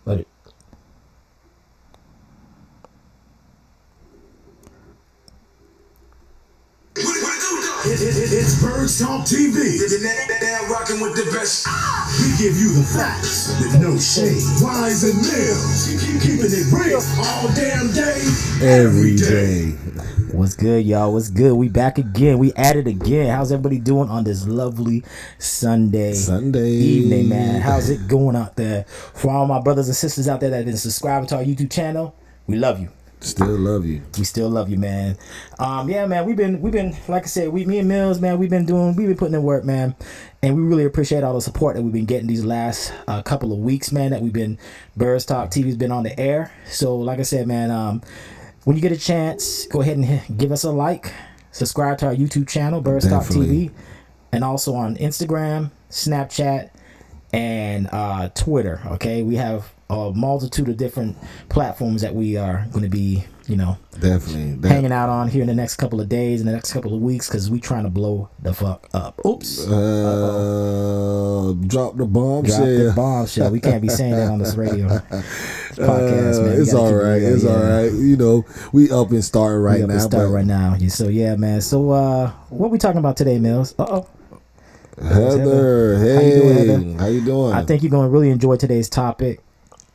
Let it. It's Birds Talk TV. Now rocking with the best. We give you the facts with no shade. Wise and Mills. Keeping it real all damn day. Every day. What's good, y'all? What's good? We back again. We at it again. How's everybody doing on this lovely Sunday evening, man? How's it going out there? For all my brothers and sisters out there that have been subscribing to our YouTube channel, we love you. Still love you. We still love you, man. Yeah, man. We've been like I said, me and Mills, man. We've been putting in work, man, and we really appreciate all the support that we've been getting these last couple of weeks, man. That we've been Birds Talk TV's been on the air. So, like I said, man, when you get a chance, go ahead and give us a like, subscribe to our YouTube channel, Birds Talk TV, and also on Instagram, Snapchat, and Twitter. Okay, we have a multitude of different platforms that we are going to be, definitely hanging out on here in the next couple of days, in the next couple of weeks, because we trying to blow the fuck up. Oops. Drop the bombshell. Drop the bombshell. We can't be saying that on this radio podcast, man. It's all right. It's all right. We up and starting right now. Right now. So yeah, man. So what we talking about today, Mills? Heather. Hey. How you doing, Heather? How you doing? I think you're going to really enjoy today's topic.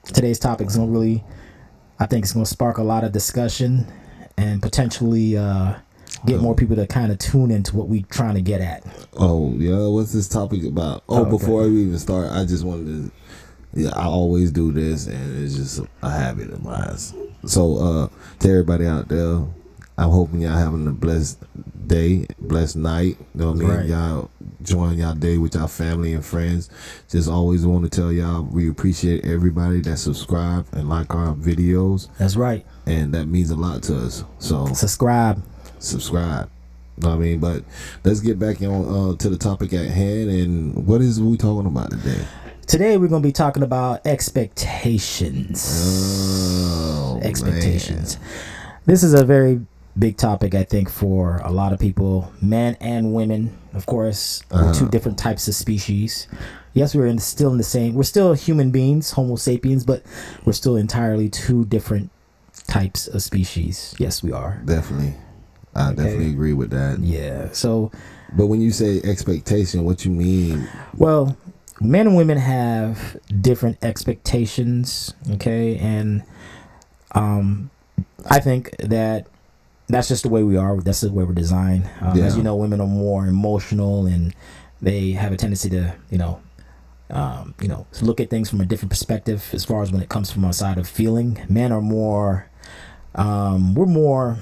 Today's topic is going to really, I think it's going to spark a lot of discussion and potentially get more people to kind of tune into what we're trying to get at. Oh, yeah. What's this topic about? Before we even start, I just wanted to, I always do this, and it's just a habit of mine. So, to everybody out there, I'm hoping y'all having a blessed day, blessed night. You know what I mean? Right. Y'all enjoying y'all day with y'all family and friends. Just always want to tell y'all we appreciate everybody that subscribe and like our videos. That's right. And that means a lot to us. So subscribe. You know what I mean? But let's get back on to the topic at hand. And what is we talking about today? Today we're going to be talking about expectations. Expectations. Man. This is a very big topic, I think, for a lot of people, men and women. Of course, we're two different types of species. Yes, we're still human beings, Homo sapiens, but we're still entirely two different types of species. Yes, we are. Definitely. I definitely agree with that. Yeah. So, but when you say expectation, what you mean? Well, men and women have different expectations. Okay. And I think that's just the way we are. That's the way we're designed. As you know, women are more emotional, and they have a tendency to, look at things from a different perspective as far as when it comes from a side of feeling. Men are more, we're more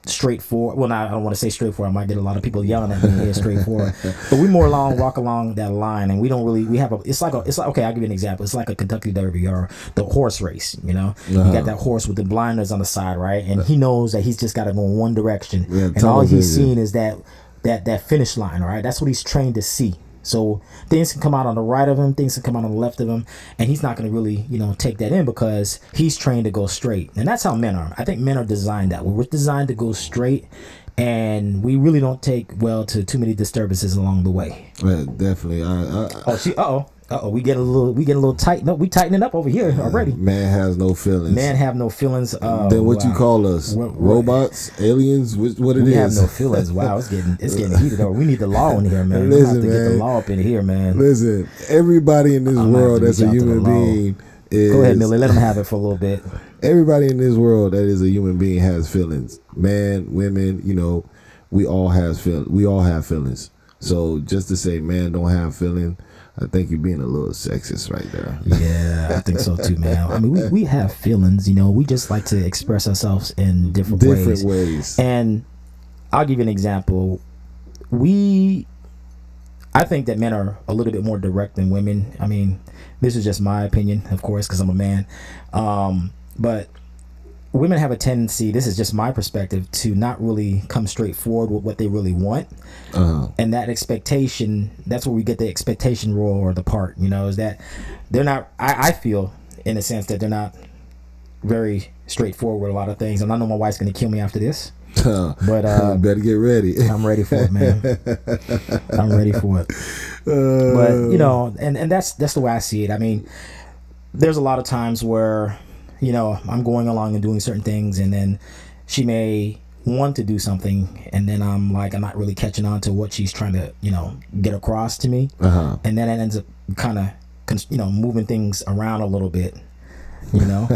straightforward. Well, I don't want to say straightforward. I might get a lot of people yelling at me here, straightforward. But we more walk along that line, and we don't really. It's like okay. I'll give you an example. It's like a Kentucky Derby or the horse race. You got that horse with the blinders on the side, right? And he knows that he's just got to go in one direction, and all he's seeing is that finish line. All right, that's what he's trained to see. So things can come out on the right of him, things can come out on the left of him, and he's not going to really, take that in because he's trained to go straight. And that's how men are. I think men are designed that way. We're designed to go straight, and we really don't take well to too many disturbances along the way. Well, definitely. We get a little tight. No, we tightening up over here already. Man has no feelings. Man have no feelings. Then what you call us? Robots, aliens? What it we is? We have no feelings. Wow, it's getting heated over. We need the law in here, man. We have to get the law up in here, man. Listen, everybody in this world that's a human being is. Go ahead, Millie. Let him have it for a little bit. Everybody in this world that is a human being has feelings. Man, women, we all have feelings. So just to say man don't have feelings, I think you're being a little sexist right there. Yeah, I think so too, man. I mean, we have feelings, we just like to express ourselves in different ways. And I'll give you an example. I think that men are a little bit more direct than women. I mean, this is just my opinion, of course, because I'm a man. But women have a tendency, this is just my perspective, to not really come straight forward with what they really want. And that expectation, that's where we get the expectation role or the part, is that they're not, I feel in a sense that they're not very straightforward with a lot of things. And I know my wife's going to kill me after this. But better get ready. I'm ready for it, man. I'm ready for it. But and that's the way I see it. I mean, there's a lot of times where, you know, I'm going along and doing certain things, and then she may want to do something, and then I'm not really catching on to what she's trying to, you know, get across to me. And then it ends up kind of, you know, moving things around a little bit, you know.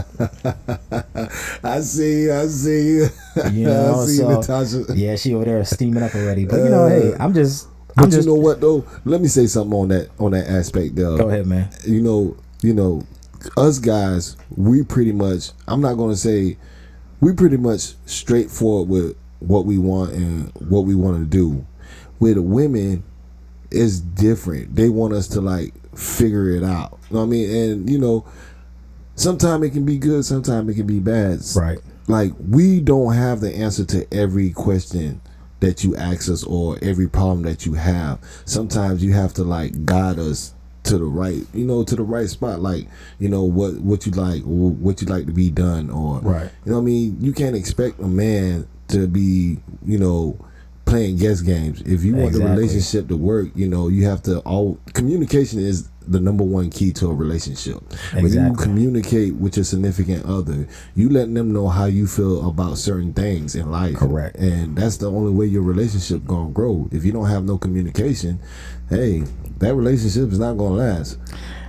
I see you. You know, I see so Natasha. yeah, she over there steaming up already. But you know, hey, But you know what though? Let me say something on that aspect though. Go ahead, man. You know, us guys, we pretty much, I'm not gonna say, we pretty much straightforward with what we want and what we want to do. With women, it's different. They want us to like figure it out. You know what I mean? And you know, sometimes it can be good, sometimes it can be bad. Right. Like, we don't have the answer to every question that you ask us or every problem that you have. Sometimes you have to like guide us to the right, you know, to the right spot. Like, you know, what you like to be done, or right. You know what I mean? You can't expect a man to be, you know, playing guess games. If you want the relationship to work, you know, you have to communication is the number one key to a relationship. When you communicate with your significant other, you letting them know how you feel about certain things in life. Correct. And that's the only way your relationship gonna grow. If you don't have no communication, hey, that relationship is not gonna last.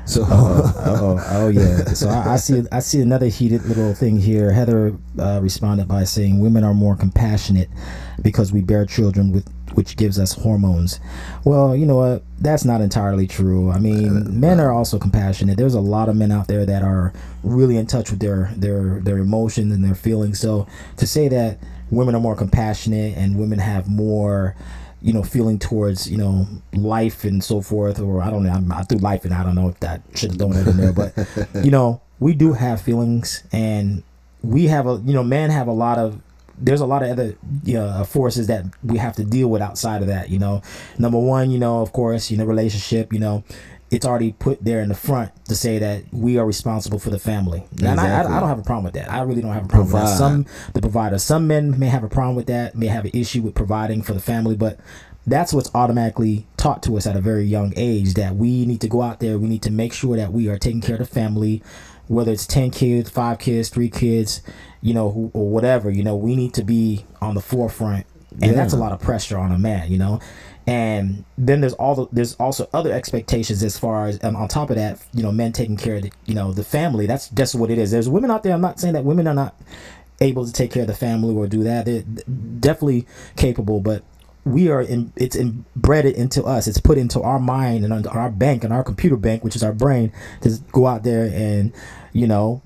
So oh yeah. So I see another heated little thing here. Heather responded by saying women are more compassionate because we bear children which gives us hormones. Well, you know what? That's not entirely true. I mean, men are also compassionate. There's a lot of men out there that are really in touch with their emotions and their feelings. So to say that women are more compassionate and women have more, you know, feeling towards, you know, life and so forth, or I don't know, I threw life and I don't know if that should have thrown it in there, but you know, we do have feelings, and we have men have there's a lot of other, you know, forces that we have to deal with outside of that. You know, number one, you know, of course, you know, relationship, you know, it's already put there in the front to say that we are responsible for the family. And I don't have a problem with that. I really don't have a problem with that. The provider. Some men may have a problem with that, may have an issue with providing for the family, but that's what's automatically taught to us at a very young age, that we need to go out there, we need to make sure that we are taking care of the family, whether it's 10 kids, 5 kids, 3 kids, you know, or whatever. You know, we need to be on the forefront, and that's a lot of pressure on a man, you know. And then there's also other expectations as far as, on top of that, you know, men taking care of the family. That's just what it is. There's women out there. I'm not saying that women are not able to take care of the family or do that. They're definitely capable, but it's inbred into us. It's put into our mind and our bank and our computer bank, which is our brain, to go out there and, you know,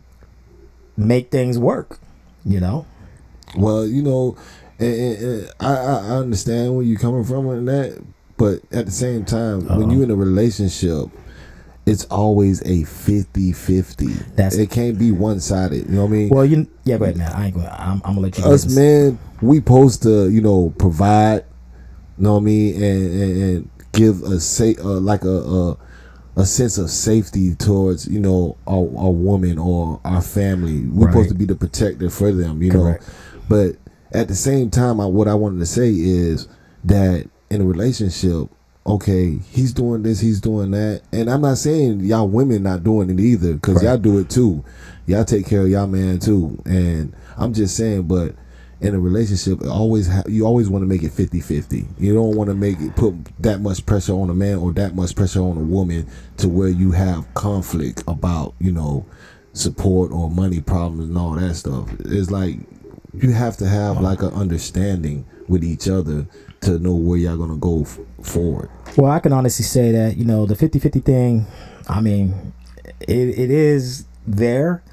make things work, you know. Well, you know, and I understand where you're coming from on that, but at the same time, when you're in a relationship, it's always a 50-50. It can't be one-sided. You know what I mean? Well, go ahead, man. I'm gonna let you. Us men, we supposed to, you know, provide. You know what I mean, and give a sense of safety towards, you know, our woman or our family. We're supposed to be the protector for them, you know. But at the same time, what I wanted to say is that in a relationship, okay, he's doing this, he's doing that, and I'm not saying y'all women not doing it either, because y'all do it too. Y'all take care of y'all man too, and I'm just saying, but in a relationship, you always want to make it 50-50. You don't want to put that much pressure on a man or that much pressure on a woman to where you have conflict about, you know, support or money problems and all that stuff. It's like you have to have like an understanding with each other to know where y'all gonna go forward. Well, I can honestly say that, you know, the 50-50 thing, I mean, it is there,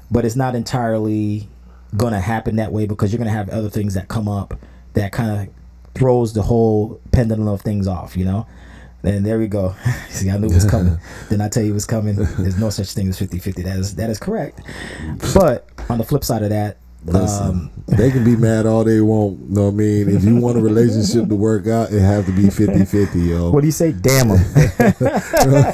but it's not entirely gonna happen that way, because you're gonna have other things that come up that kind of throws the whole pendulum of things off, you know. And there we go. See, I knew it was coming. Didn't I tell you it was coming? There's no such thing as 50-50. That is correct. But on the flip side of that, listen, they can be mad all they want. You know what I mean? If you want a relationship to work out, it have to be 50-50, yo. What do you say? Damn them.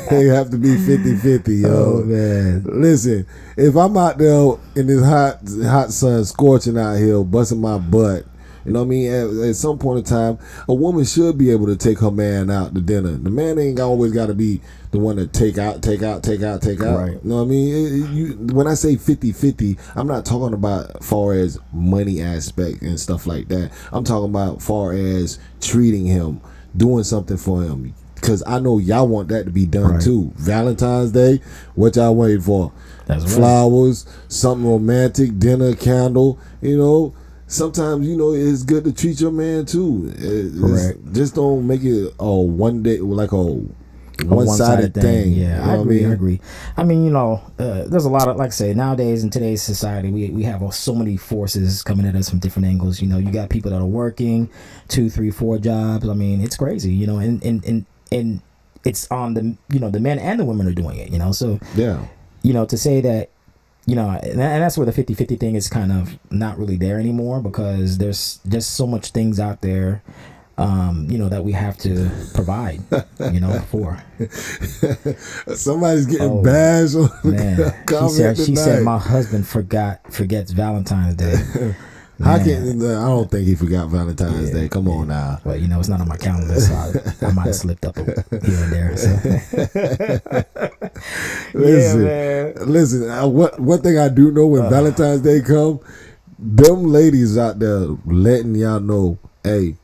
They have to be 50-50, yo. Oh, man. Listen, if I'm out there in this hot sun, scorching out here, busting my butt, You know what I mean? At some point in time, a woman should be able to take her man out to dinner. The man ain't always got to be the one to take out. Right. You know what I mean? When I say 50-50, I'm not talking about far as money aspect and stuff like that. I'm talking about far as treating him, doing something for him. Because I know y'all want that to be done too. Valentine's Day, what y'all waiting for? That's right. Flowers, something romantic, dinner, candle, you know. Sometimes, you know, it's good to treat your man too. Just don't make it a one day, like a one-sided thing. Yeah, you know I agree. I mean, you know, there's a lot of, like I say, nowadays in today's society, we have so many forces coming at us from different angles. You know, you got people that are working 2, 3, 4 jobs. I mean, it's crazy, you know, and it's on the, you know, the men and the women are doing it, you know. So, yeah, you know, to say that, you know, and that's where the 50-50 thing is kind of not really there anymore, because there's just so much things out there, you know, that we have to provide, you know, for. Somebody's getting bashed on man. She said my husband forgets Valentine's Day. How can I don't think he forgot Valentine's Day. Come on now. Well, you know, it's not on my calendar, so I might have slipped up here and there. So. Listen. One thing I do know when Valentine's Day come, them ladies out there letting y'all know, hey,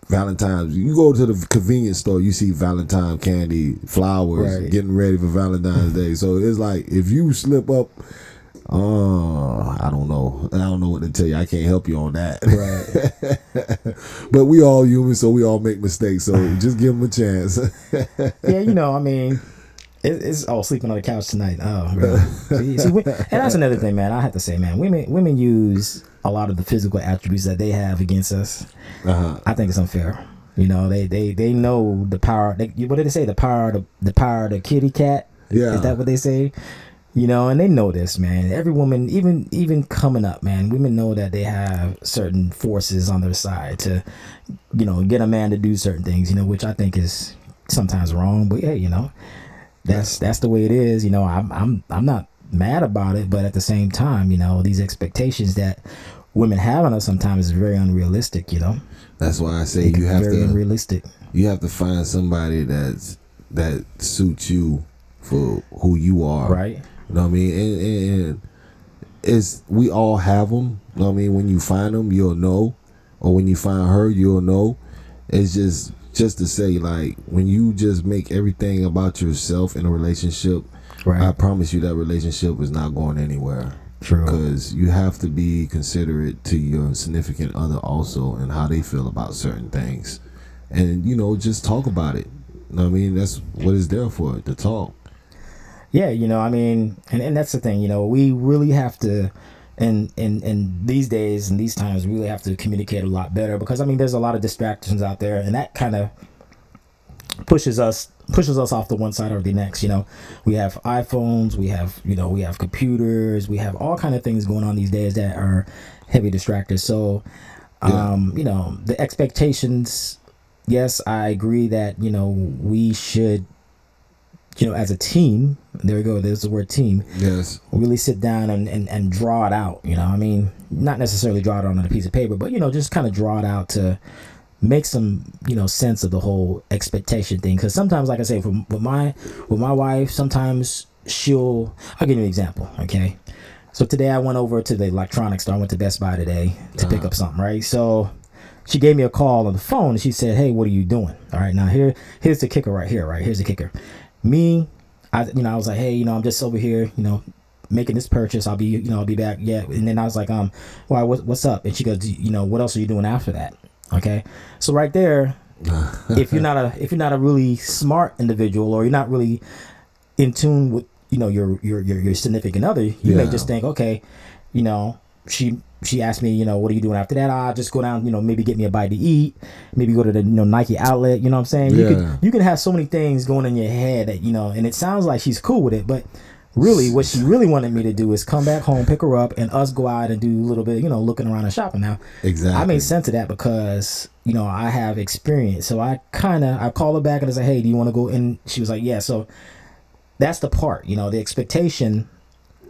Valentine's. You go to the convenience store, you see Valentine candy, flowers, getting ready for Valentine's Day. So it's like if you slip up. I don't know. I don't know what to tell you. I can't help you on that. Right. But we all human, so we all make mistakes. So just give them a chance. Yeah, you know, I mean, it's sleeping on the couch tonight. Oh, really? See, and that's another thing, man. I have to say, man, women use a lot of the physical attributes that they have against us. I think it's unfair. You know, they know the power. What did they say? The power of the kitty cat. Yeah, is that what they say? You know, and they know this, man. Every woman, even coming up, man, women know that they have certain forces on their side to, you know, get a man to do certain things, you know, which I think is sometimes wrong. But hey, you know, that's the way it is. You know, I'm not mad about it, but at the same time, you know, these expectations that women have on us sometimes is very unrealistic. You know, that's why I say you have very unrealistic. You have to find somebody that suits you for who you are, right? You know what I mean? And it's, we all have them. You know what I mean? When you find them, you'll know. Or when you find her, you'll know. It's just to say, like, when you just make everything about yourself in a relationship, I promise you that relationship is not going anywhere. True. Because you have to be considerate to your significant other also and how they feel about certain things. And, you know, just talk about it. You know what I mean? That's what it's there for, to talk. Yeah, you know, I mean, and that's the thing, you know, we really have to, and these days and these times, we really have to communicate a lot better, because, I mean, there's a lot of distractions out there, and that kind of pushes us off the one side or the next. You know, we have iPhones, we have computers, we have all kind of things going on these days that are heavy distractors. So, you know, the expectations, yes, I agree that, you know, we should, you know, as a team, there we go, there's the word team. Yes. Really sit down and draw it out, you know. I mean, not necessarily draw it on a piece of paper, but, you know, just kind of draw it out to make some, you know, sense of the whole expectation thing. Because sometimes, like I say, with my wife, sometimes I'll give you an example, okay? So today I went over to the electronics store. I went to Best Buy today to pick up something, right? So she gave me a call on the phone and she said, "Hey, what are you doing?" All right, now here's the kicker right here, right? Here's the kicker. I was like, "Hey, you know, I'm just over here, you know, making this purchase. I'll be back." Yeah. And then I was like, "Why, what's up?" And she goes, "You know, what else are you doing after that?" Okay. So right there, if you're not a really smart individual, or you're not really in tune with, you know, your significant other, you may just think, okay, you know, she asked me, you know, what are you doing after that? I'll just go down, you know, maybe get me a bite to eat, maybe go to the, you know, Nike outlet, you know what I'm saying? Yeah. You can have so many things going in your head that, you know, and it sounds like she's cool with it, but really what she really wanted me to do is come back home, pick her up, and us go out and do a little bit, you know, looking around and shopping. Now, exactly, I made sense of that because, you know, I have experience. So I call her back and I say, "Hey, do you want to go?" And she was like, "Yeah." So that's the part, you know, the expectation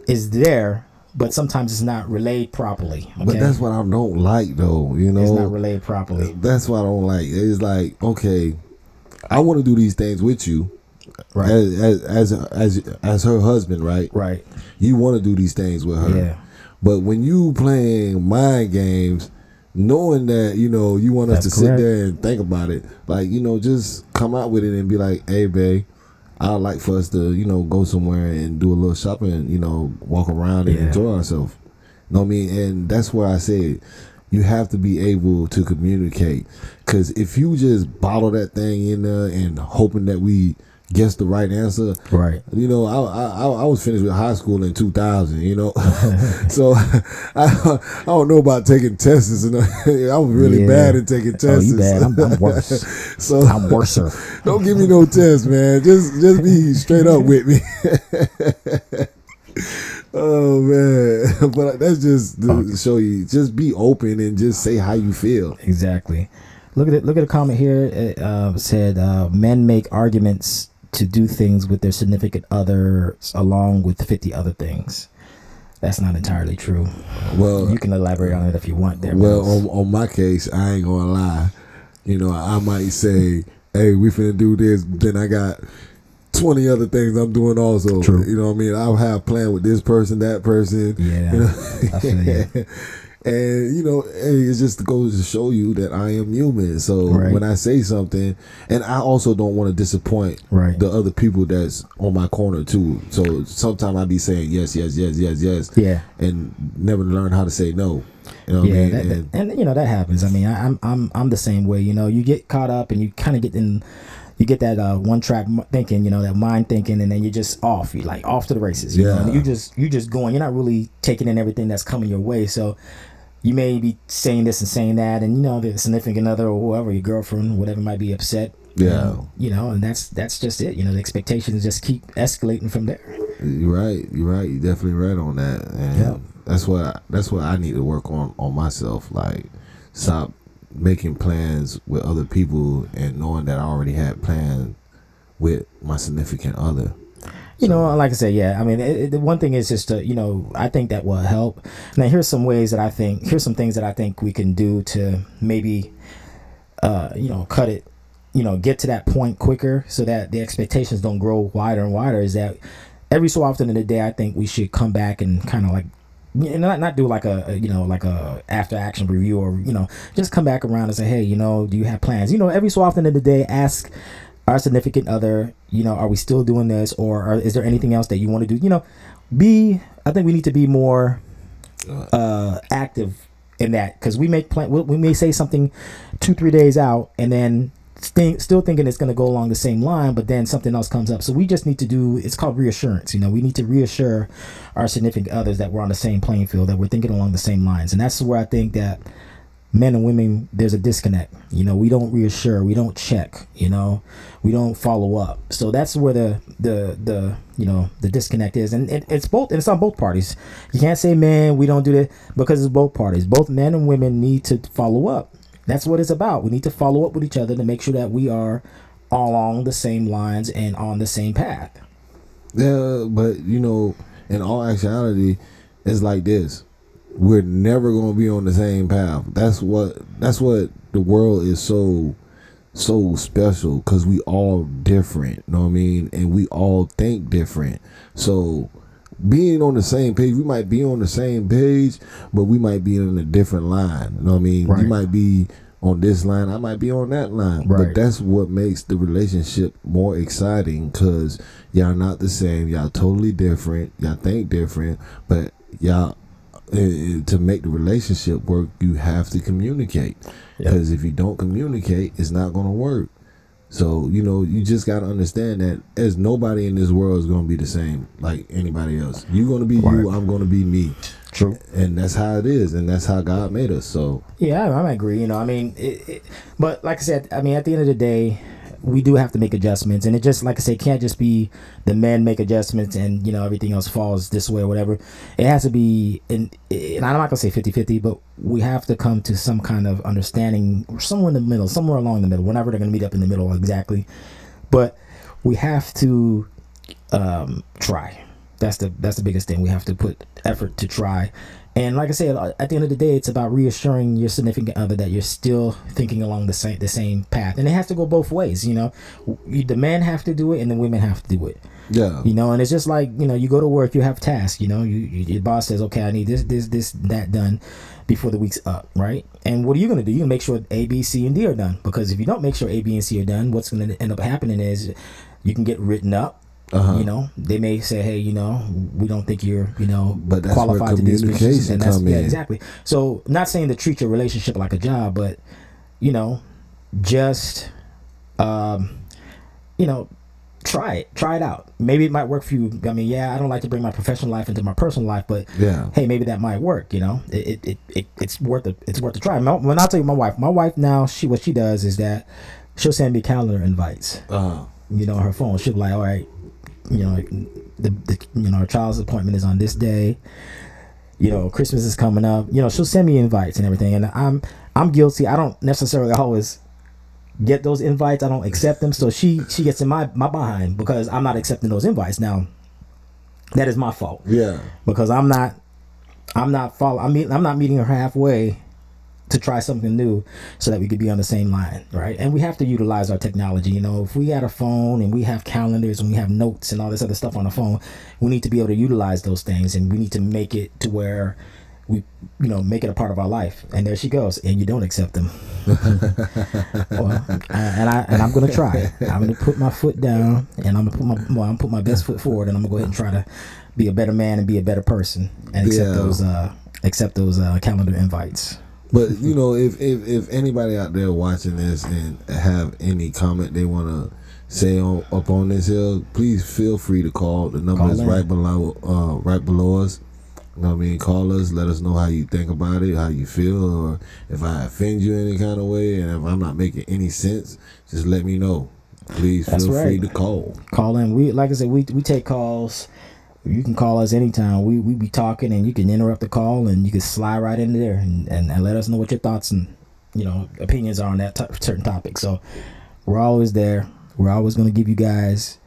is there, but sometimes it's not relayed properly. Okay? But that's what I don't like, though. You know, it's not relayed properly. That's what I don't like. It's like, okay, I want to do these things with you, right? As her husband, right? Right. You want to do these things with her, yeah. But when you playing mind games, knowing that you know you want us to sit there and think about it, like just come out with it and be like, hey, babe, I'd like for us to go somewhere and do a little shopping, walk around and enjoy ourselves. You know what I mean? And that's where I said you have to be able to communicate, because if you just bottle that thing in there and hoping that we guess the right answer, right? I was finished with high school in 2000, so I don't know about taking tests. I was really bad at taking tests. Oh, you bad? I'm worse. So I'm worser. Don't give me no test, man. Just be straight up with me. Oh man, but that's just to show you. Just be open and just say how you feel. Exactly. Look at a comment here. It said men make arguments to do things with their significant others along with 50 other things. That's not entirely true. Well, you can elaborate on it if you want. There. Well, on my case, I ain't gonna lie. I might say, "Hey, we finna do this." Then I got 20 other things I'm doing also. True. You know what I mean? I'll have planned with this person, that person. Yeah. I feel you. And hey, it's just goes to show you that I am human. So when I say something, and I also don't want to disappoint the other people that's on my corner too. So sometimes I be saying yes, yes, yes, yes, yes. Yeah. And never learn how to say no. You know what I mean? And that happens. I mean, I'm the same way. You get caught up and you kind of get in. You get that one track thinking, that mind thinking, and then you're just off. You're like off to the races. You know? And you just going. You're not really taking in everything that's coming your way. So you may be saying this and saying that, and the significant other or whoever, your girlfriend, whatever, might be upset. Yeah. And that's just it. The expectations just keep escalating from there. You're right. You're definitely right on that. And that's what I need to work on myself. Like, stop making plans with other people and knowing that I already had plans with my significant other. Like I said, I mean, the one thing is just to, I think that will help. Now, here's some things that I think we can do to maybe, cut it, get to that point quicker so that the expectations don't grow wider and wider. Is that every so often in the day, I think we should come back and kind of like, not do like a after action review, or just come back around and say, hey, do you have plans? Every so often in the day, ask our significant other, are we still doing this, or is there anything else that you want to do? I think we need to be more active in that, because we may say something 2-3 days out and then still thinking it's going to go along the same line, but then something else comes up. So we just need to do, it's called reassurance. We need to reassure our significant others that we're on the same playing field, that we're thinking along the same lines. And that's where I think that men and women, there's a disconnect. We don't reassure, we don't check, we don't follow up. So that's where the disconnect is. And it's on both parties. You can't say, man, we don't do that, because it's both parties. Both men and women need to follow up. That's what it's about. We need to follow up with each other to make sure that we are along the same lines and on the same path. Yeah, but in all actuality, it's like this. We're never going to be on the same path. That's what the world is so special, because we all different. You know what I mean? And we all think different. So being on the same page, we might be on the same page, but we might be in a different line. You know what I mean? You might be on this line, I might be on that line. But that's what makes the relationship more exciting, because y'all not the same. Y'all totally different. Y'all think different. But y'all, to make the relationship work, you have to communicate. Because if you don't communicate, it's not going to work. So, you just got to understand that there's nobody in this world is going to be the same like anybody else. You're going to be you, I'm going to be me. True. And that's how it is, and that's how God made us. So yeah, I agree. But like I said, at the end of the day, we do have to make adjustments, and it just, like I say, can't just be the men make adjustments and everything else falls this way or whatever. It has to be, and I'm not gonna say 50-50, but we have to come to some kind of understanding, or somewhere in the middle, somewhere along the middle. We're never gonna meet up in the middle exactly, but we have to try. That's the biggest thing. We have to put effort to try. And like I said, at the end of the day, it's about reassuring your significant other that you're still thinking along the same path. And it has to go both ways, you know. The men have to do it and the women have to do it. Yeah. You know, and it's just like, you know, you go to work, you have tasks, you know, your boss says, okay, I need this, that done before the week's up, right? And what are you going to do? You're going to make sure A, B, C, and D are done. Because if you don't make sure A, B, and C are done, what's going to end up happening is you can get written up. You know, they may say, hey, you know, we don't think you're, you know, but that's qualified where to do this. communication come in. Yeah, exactly. So not saying to treat your relationship like a job, but, you know, just, you know, try it out. Maybe it might work for you. I mean, yeah, I don't like to bring my professional life into my personal life, but yeah, hey, maybe that might work. You know, it's worth a try. When I tell you my wife now, what she does is that she'll send me calendar invites. You know, on her phone, she'll be like, all right, you know, you know, our child's appointment is on this day. You know, Christmas is coming up. You know, she'll send me invites and everything, and I'm guilty. I don't necessarily always get those invites. I don't accept them. So she gets in my behind because I'm not accepting those invites. Now, that is my fault. Yeah, because I'm not meeting her halfway to try something new so that we could be on the same line, right? And we have to utilize our technology. You know, if we had a phone and we have calendars and we have notes and all this other stuff on the phone, we need to be able to utilize those things, and we need to make it to where we, you know, make it a part of our life. And there she goes, and you don't accept them. and I'm gonna try. I'm gonna put my foot down, and I'm gonna put my best foot forward, and I'm gonna go ahead and try to be a better man and be a better person, and accept those calendar invites. But you know, if anybody out there watching this and have any comment they want to say up on this hill, please feel free to call. The number is right below us. You know what I mean? Call us, let us know how you think about it, how you feel, or if I offend you any kind of way, and if I'm not making any sense, just let me know. Please feel free to call. Call in. We, like I said, we take calls. You can call us anytime. We be talking, and you can interrupt the call, and you can slide right in there and let us know what your thoughts and, you know, opinions are on that certain topic. So we're always there. We're always going to give you guys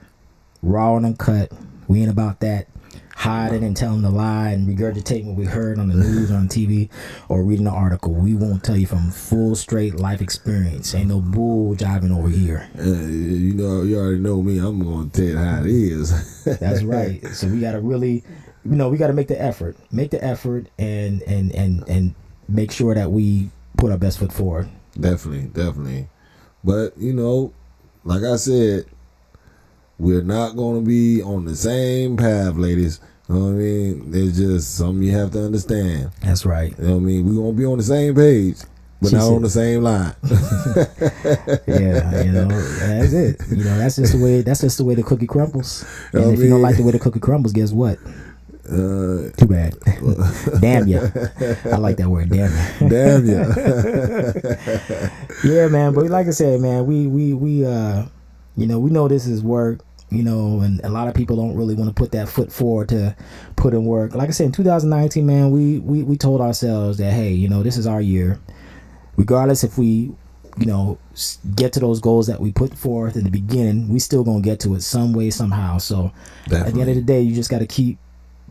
raw and uncut. We ain't about that hiding and telling a lie and regurgitating what we heard on the news or on TV or reading an article. We won't tell you from full straight life experience. Ain't no bull jiving over here. You know, you already know me. I'm going to tell you how it is. That's right. So we got to really, you know, we got to make the effort and make sure that we put our best foot forward. Definitely. But, you know, like I said, we're not going to be on the same path, ladies. You know what I mean? There's just something you have to understand. That's right. You know what I mean? We're going to be on the same page, but not on the same line. Yeah, you know, that's it. You know, that's just the way the cookie crumbles. And if you don't like the way the cookie crumbles, guess what? Too bad. Damn you. I like that word, damn you. Damn you. Yeah, man. But like I said, man, we you know, we know this is work. You know, and a lot of people don't really want to put that foot forward to put in work. Like I said, in 2019, man, we told ourselves that, hey, you know, this is our year. Regardless if we, you know, get to those goals that we put forth in the beginning, we still gonna get to it some way, somehow. So At the end of the day, you just got to keep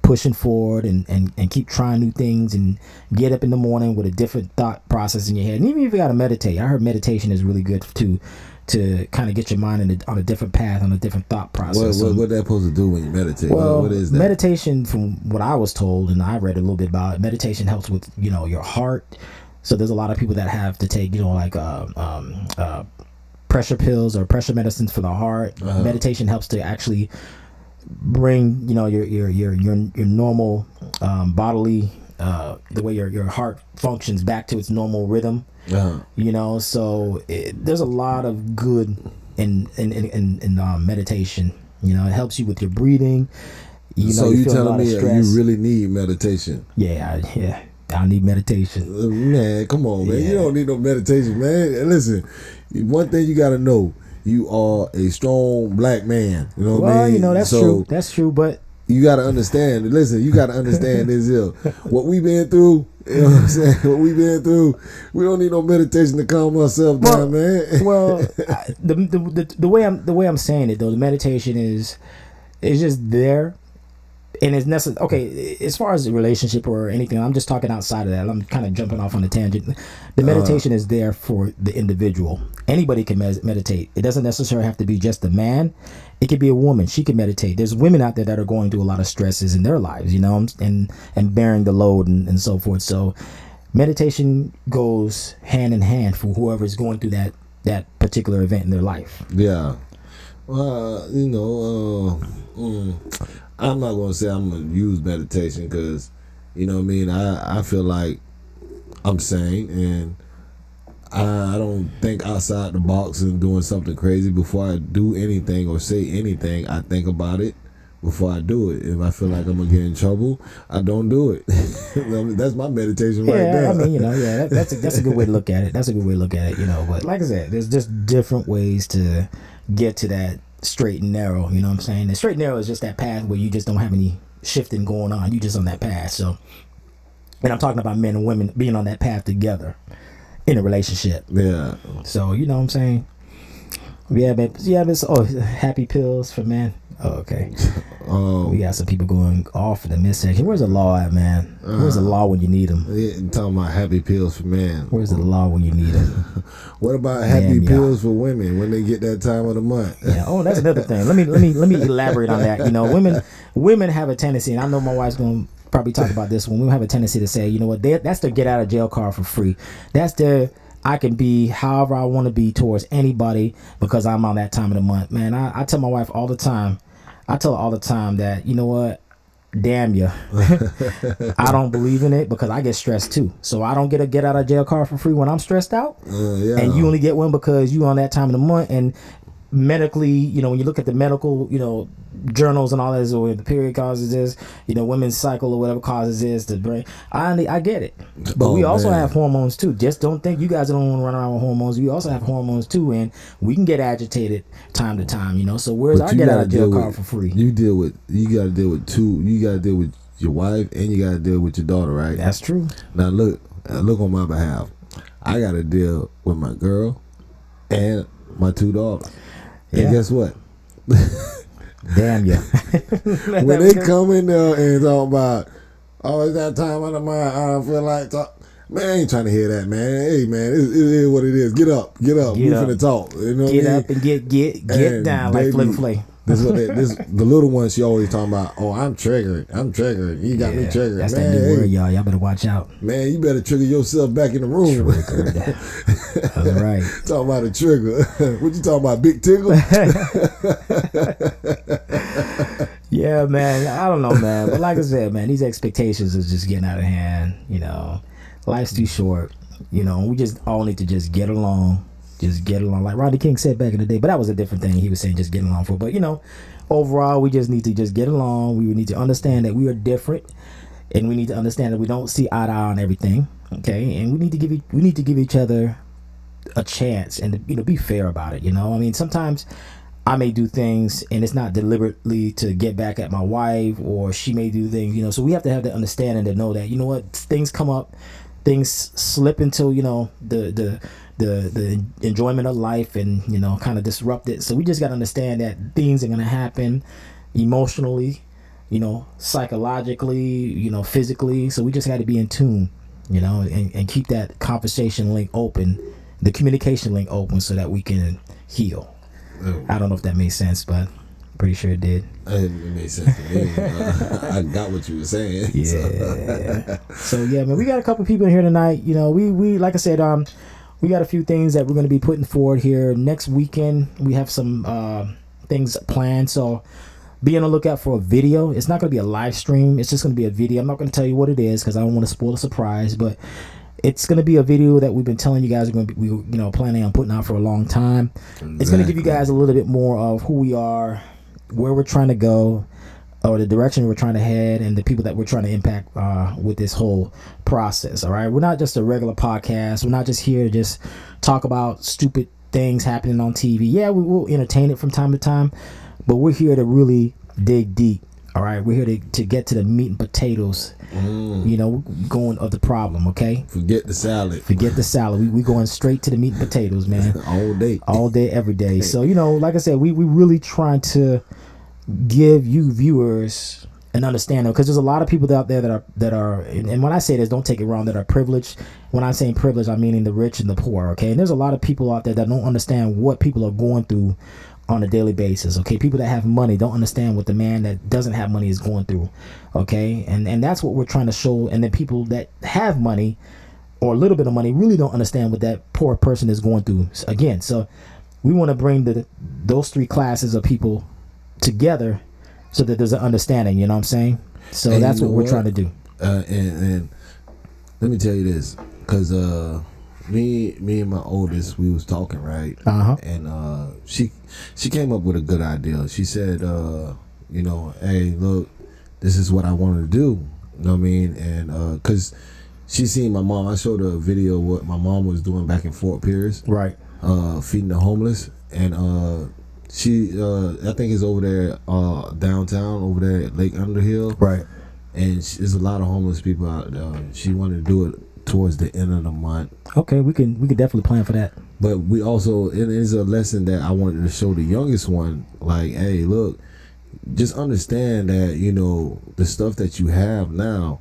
pushing forward and keep trying new things and get up in the morning with a different thought process in your head. And even if you got to meditate, I heard meditation is really good too, to kind of get your mind on a different path, on a different thought process. What that supposed to do when you meditate? Well, what is that? Meditation, from what I was told, and I read a little bit about it, meditation helps with, you know, your heart. So there's a lot of people that have to take, you know, like pressure pills or pressure medicines for the heart. Meditation helps to actually bring, you know, your normal bodily, the way your heart functions back to its normal rhythm. You know, so there's a lot of good in meditation. You know, it helps you with your breathing. You know, so you telling me you really need meditation? Yeah, I need meditation. Man, come on, man. Yeah. You don't need no meditation, man. And listen, one thing you got to know, you are a strong black man. You know what I mean? Well, you know, that's true. That's true, but you got to understand. Listen, you got to understand this here. What we've been through, you know what I'm saying? What we've been through, we don't need no meditation to calm ourselves down, man. Well, the way I'm saying it though, the meditation is just there. and it's necessary. Okay, as far as a relationship or anything, I'm just talking outside of that. I'm kind of jumping off on a tangent. The meditation is there for the individual. Anybody can meditate. It doesn't necessarily have to be just a man. It could be a woman. She can meditate. There's women out there that are going through a lot of stresses in their lives, you know, and bearing the load and so forth. So meditation goes hand in hand for whoever's going through that particular event in their life. Yeah. Well, you know, I'm not going to say I'm going to use meditation because, you know what I mean, I feel like I'm sane and I don't think outside the box and doing something crazy. Before I do anything or say anything, I think about it before I do it. If I feel like I'm going to get in trouble, I don't do it. That's my meditation right there. Yeah, I mean, you know, that's a good way to look at it. That's a good way to look at it, you know. But like I said, there's just different ways to get to that straight and narrow, you know what I'm saying? The straight and narrow is just that path where you just don't have any shifting going on. You just on that path. So, and I'm talking about men and women being on that path together in a relationship. Yeah. So, you know what I'm saying? Yeah, man. Happy pills for men. Oh, okay. We got some people going off in the midsection. Where's the law at, man? Where's the law when you need them? Yeah, talking about happy pills for men. Where's the law when you need them? What about happy pills for women when they get that time of the month? Yeah. Oh, that's another thing. Let me elaborate on that. You know, women have a tendency, and I know my wife's going to probably talk about this one. We have a tendency to say, you know what, that's their get out of jail card for free. That's their I can be however I want to be towards anybody because I'm on that time of the month. Man, I tell my wife all the time. I tell her all the time that, you know what, damn you. I don't believe in it because I get stressed too. So I don't get a get out of jail card for free when I'm stressed out. Yeah. And you only get one because you on that time of the month. And medically, you know, when you look at the medical, you know, journals and all that, or the period causes this, you know, women's cycle or whatever causes this, the brain. I get it. But we also have hormones too. Just don't think you guys don't want to run around with hormones. We also have hormones too, and we can get agitated time to time, you know. So where's our get out of jail card for free? You gotta deal with two. You gotta deal with your wife and you gotta deal with your daughter, right? That's true. Now look on my behalf. I gotta deal with my girl and my two daughters. And guess what? Damn you. When they come in there and talk about, oh, it's that time of the month, I don't feel like talk. Man, I ain't trying to hear that, man. Hey, man, it is what it is. Get up. We finna talk. You know get what I mean? Up and get down like Flavor Flav. The little one, she always talking about, oh, I'm triggered. You got me triggered. That's man, that new word, y'all. Y'all better watch out. Man, you better trigger yourself back in the room. That's right. Talking about a trigger. What you talking about, big tickle? Yeah, man. I don't know, man. But like I said, man, these expectations is just getting out of hand. You know, life's too short. You know, we just all need to just get along. Just get along, like Rodney King said back in the day, but that was a different thing. He was saying just getting along for. But you know, overall, we just need to just get along. We need to understand that we are different, and we need to understand that we don't see eye to eye on everything. Okay, and we need to give each other a chance, and you know, be fair about it. You know, I mean, sometimes I may do things, and it's not deliberately to get back at my wife, or she may do things. You know, so we have to have the understanding to know that, you know what, things come up, things slip into, you know, the enjoyment of life, and you know, kind of disrupt it. So we just got to understand that things are going to happen emotionally, you know, psychologically, you know, physically. So we just got to be in tune, you know, and keep that conversation link open, the communication link open, so that we can heal. I don't know if that made sense, but I'm pretty sure it did. It made sense to me. I got what you were saying. Yeah. So yeah, man, we got a couple people in here tonight. You know, we like I said, we got a few things that we're going to be putting forward here next weekend. We have some things planned, so be on the lookout for a video. It's not going to be a live stream. It's just going to be a video. I'm not going to tell you what it is because I don't want to spoil a surprise, but it's going to be a video that we've been telling you guys we planning on putting out for a long time. Exactly. It's going to give you guys a little bit more of who we are, where we're trying to go, or the direction we're trying to head, and the people that we're trying to impact with this whole process. All right, we're not just a regular podcast. We're not just here to just talk about stupid things happening on TV. Yeah, we will entertain it from time to time, but we're here to really dig deep. All right, we're here to get to the meat and potatoes. You know, going of the problem. Okay, forget the salad. We going straight to the meat and potatoes, man. all day, every day. So you know, like I said, we really trying to give you viewers and understand them, because there's a lot of people out there that are and when I say this, don't take it wrong, that are privileged. When I'm saying privileged, I'm meaning the rich and the poor. Okay, and there's a lot of people out there that don't understand what people are going through on a daily basis. Okay, people that have money don't understand what the man that doesn't have money is going through. Okay, and that's what we're trying to show. And then people that have money or a little bit of money really don't understand what that poor person is going through again. So we want to bring those three classes of people together so that there's an understanding, you know what I'm saying? So and that's what we're trying to do. And let me tell you this, because me and my oldest, we was talking, right? And she came up with a good idea. She said, you know, hey, look, this is what I wanted to do. You know what I mean? And because she seen my mom, I showed her a video of what my mom was doing back in Fort Pierce, right? Feeding the homeless. And she I think it's over there downtown, over there at Lake Underhill, right? And there's a lot of homeless people out there. She wanted to do it towards the end of the month. Okay, we can definitely plan for that. But we also, it is a lesson that I wanted to show the youngest one, like, hey, look, just understand that, you know, the stuff that you have now,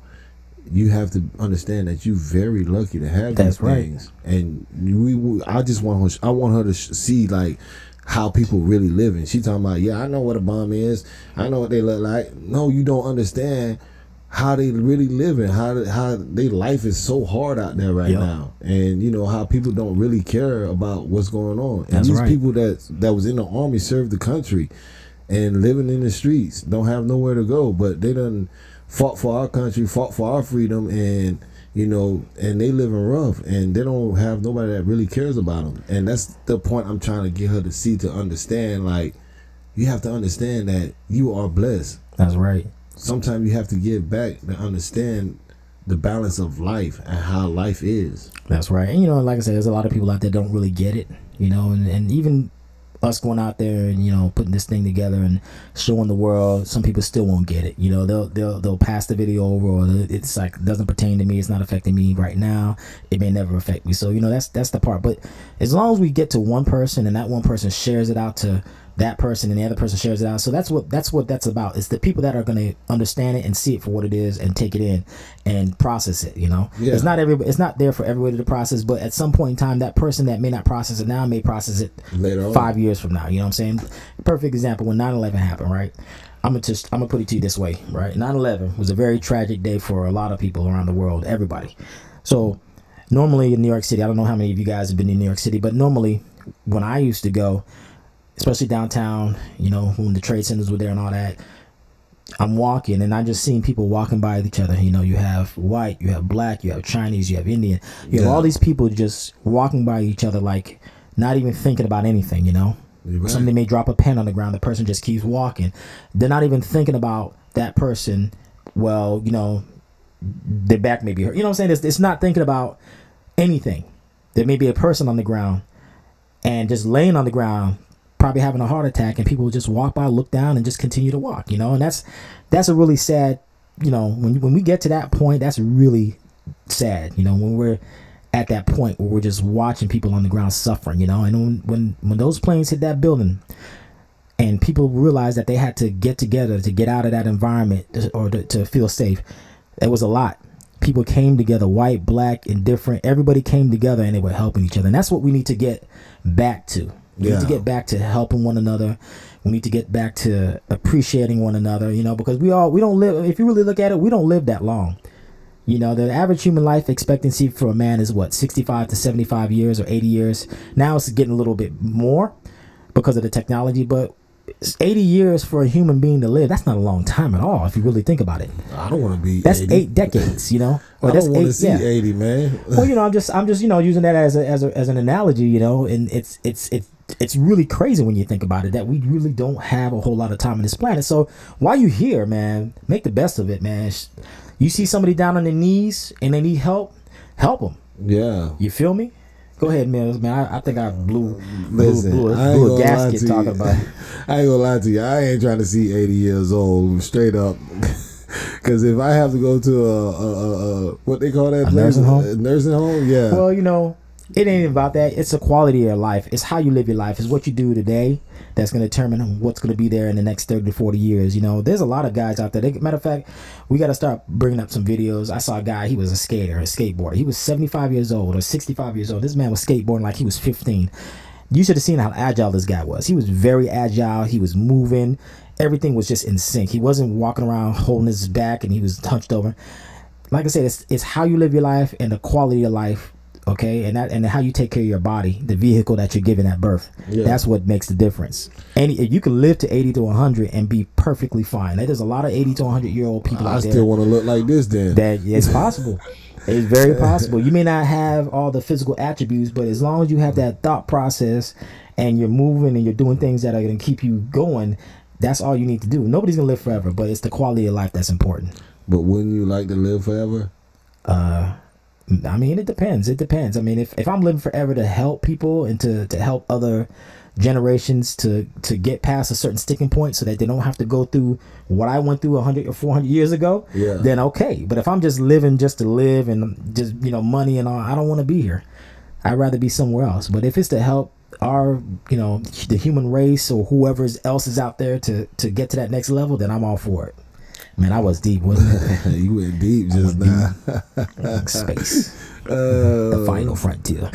you have to understand that you're very lucky to have these things. And I want her to see, like, how people really living. She talking about, yeah, I know what a bum is. I know what they look like. No, you don't understand how they really living, how their life is so hard out there right now. And, you know, how people don't really care about what's going on. And these people that was in the army, served the country and living in the streets, don't have nowhere to go, but they done fought for our country, fought for our freedom, and, you know, and they living rough, and they don't have nobody that really cares about them. And that's the point I'm trying to get her to see, to understand, like, you have to understand that you are blessed. That's right. Sometimes you have to give back to understand the balance of life and how life is. That's right. And, you know, like I said, there's a lot of people out there don't really get it, you know, and even us going out there and, you know, putting this thing together and showing the world, some people still won't get it. You know, they'll pass the video over, or it's like, it doesn't pertain to me, it's not affecting me right now, it may never affect me. So, you know, that's the part. But as long as we get to one person and that one person shares it out to that person and the other person shares it out, so that's what that's about. It's the people that are going to understand it and see it for what it is and take it in and process it. You know, it's not there for everybody to process, but at some point in time, that person that may not process it now may process it later on, 5 years from now. You know what I'm saying? Perfect example, when 9/11 happened, right? I'm gonna put it to you this way, right? 9/11 was a very tragic day for a lot of people around the world, everybody. So normally in New York City, I don't know how many of you guys have been in New York City, but normally when I used to go, especially downtown, you know, when the trade centers were there and all that, I'm walking and I just seen people walking by each other. You know, you have white, you have black, you have Chinese, you have Indian, you have all these people just walking by each other, like not even thinking about anything, you know. Right. Somebody may drop a pen on the ground, the person just keeps walking. They're not even thinking about that person. Well, you know, their back may be hurt. You know what I'm saying? It's not thinking about anything. There may be a person on the ground and just laying on the ground, probably having a heart attack, and people will just walk by, look down, and just continue to walk, you know. And that's a really sad, you know, when we get to that point, that's really sad, you know, when we're at that point where we're just watching people on the ground suffering, you know. And when those planes hit that building and people realized that they had to get together to get out of that environment or to feel safe, it was a lot. People came together, white, black, indifferent, everybody came together and they were helping each other. And that's what we need to get back to. We need to get back to helping one another. We need to get back to appreciating one another, you know, because we don't live, if you really look at it, we don't live that long. You know, the average human life expectancy for a man is what, 65 to 75 years or 80 years. Now it's getting a little bit more because of the technology, but 80 years for a human being to live, that's not a long time at all if you really think about it. I don't want to be that's 80. 8 decades, you know. Or I don't want to see 80, man. Well, you know, I'm just you know, using that as an analogy, you know, and it's really crazy when you think about it that we really don't have a whole lot of time on this planet. So while you're here, man, make the best of it, man. You see somebody down on their knees and they need help them. Yeah. You feel me? Go ahead, man. I think I blew a gasket talking about it. I ain't gonna lie to you. I ain't trying to see 80 years old straight up. Because if I have to go to a what they call that, nursing home? A nursing home, yeah. Well, you know, it ain't about that. It's a quality of life. It's how you live your life. It's what you do today that's going to determine what's going to be there in the next 30 to 40 years. You know, there's a lot of guys out there. Matter of fact, we got to start bringing up some videos. I saw a guy, he was a skater, a skateboarder. He was 75 years old or 65 years old. This man was skateboarding like he was 15. You should have seen how agile this guy was. He was very agile. He was moving. Everything was just in sync. He wasn't walking around holding his back and he was hunched over. Like I said, it's how you live your life and the quality of life, okay, and how you take care of your body, the vehicle that you're given at birth. Yeah. That's what makes the difference. And you can live to 80 to 100 and be perfectly fine. There's a lot of 80 to 100-year-old people out there. I still want to look like this then. That it's possible. It's very possible. You may not have all the physical attributes, but as long as you have that thought process and you're moving and you're doing things that are going to keep you going, that's all you need to do. Nobody's going to live forever, but it's the quality of life that's important. But wouldn't you like to live forever? I mean, it depends. It depends. I mean, if I'm living forever to help people and to help other generations to get past a certain sticking point so that they don't have to go through what I went through 100 or 400 years ago, then okay. But if I'm just living just to live and just, you know, money and all, I don't want to be here. I'd rather be somewhere else. But if it's to help our, you know, the human race or whoever else is out there to get to that next level, then I'm all for it. Man, I was deep, wasn't it? You went deep just now. Space. The final frontier.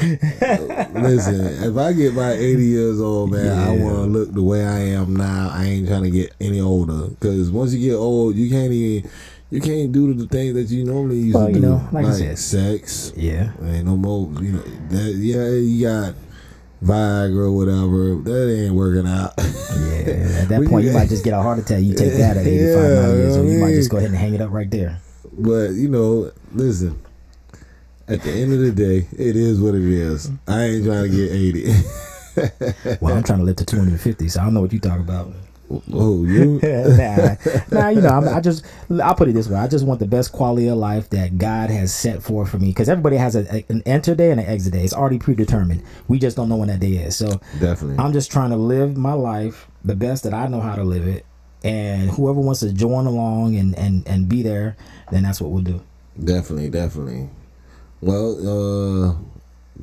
Listen, if I get by 80 years old, man, I want to look the way I am now. I ain't trying to get any older. Because once you get old, you can't do the things that you normally used to do. You know, like I said, sex. Yeah. Ain't no more, you know, you got Viagra or whatever, that ain't working out. Yeah, at that point you might just get a heart attack. You take that at 85, 90 years old. You might just go ahead and hang it up right there. But, you know, listen, at the end of the day, it is what it is. I ain't trying to get 80. Well, I'm trying to live to 250, so I don't know what you talk about. Oh, you? Nah, you know, I'll put it this way. I just want the best quality of life that God has set forth for me. Because everybody has an enter day and an exit day. It's already predetermined. We just don't know when that day is. So definitely, I'm just trying to live my life the best that I know how to live it. And whoever wants to join along and be there, then that's what we'll do. Definitely. Well,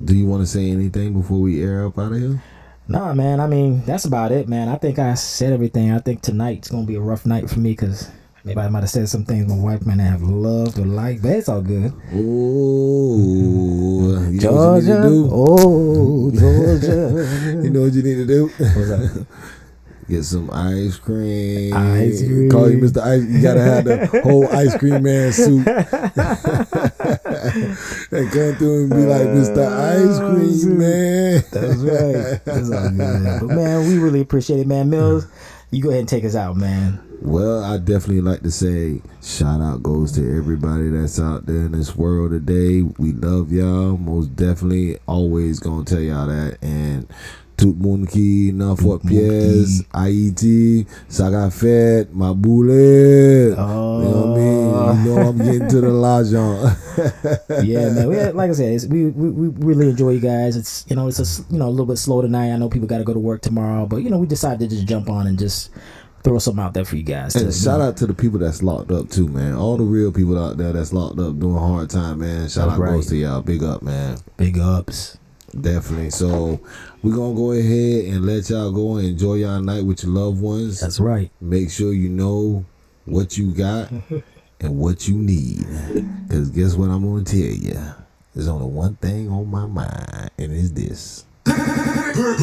do you want to say anything before we air up out of here? Nah, man. I mean, that's about it, man. I think I said everything. I think tonight's going to be a rough night for me because maybe I might have said some things my wife might not have loved or liked, but it's all good. Oh, Georgia. Oh, Georgia. You know what you need to do? What's up? Get some ice cream. Ice cream. Call you Mr. Ice. You gotta have the whole ice cream man suit. And come through and be like, Mr. Ice Cream Man. That's right. That's all good, man. But man, we really appreciate it, man. Mills, you go ahead and take us out, man. Well, I definitely like to say shout out goes to everybody that's out there in this world today. We love y'all. Most definitely always gonna tell y'all that. And tout moun ki nan Fort Pierce, Haiti, Sagafet, Maboule. Oh. You know what I mean? You know I'm getting to the l'agent. Yeah, man. Like I said, we really enjoy you guys. It's it's a little bit slow tonight. I know people got to go to work tomorrow, but we decided to just jump on and just throw something out there for you guys. And shout out to the people that's locked up too, man. All the real people out there that's locked up doing hard time, man. Shout out goes to y'all. Big up, man. Big ups. Definitely. So we're gonna go ahead and let y'all go and enjoy y'all night with your loved ones. That's right. Make sure you know what you got and what you need, because guess what I'm gonna tell you, there's only one thing on my mind, and it's this. Purge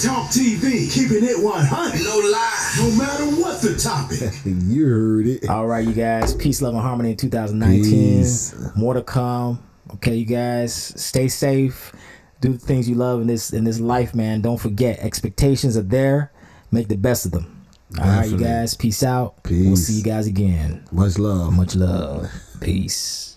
Talk TV, keeping it 100, no lie, no matter what the topic. You heard it. All right, you guys, peace, love, and harmony in 2019. Peace. More to come. Okay, you guys, stay safe. Do the things you love in this life, man. Don't forget, expectations are there. Make the best of them. Definitely. All right, you guys, peace out. Peace. We'll see you guys again. Much love. Much love. Peace.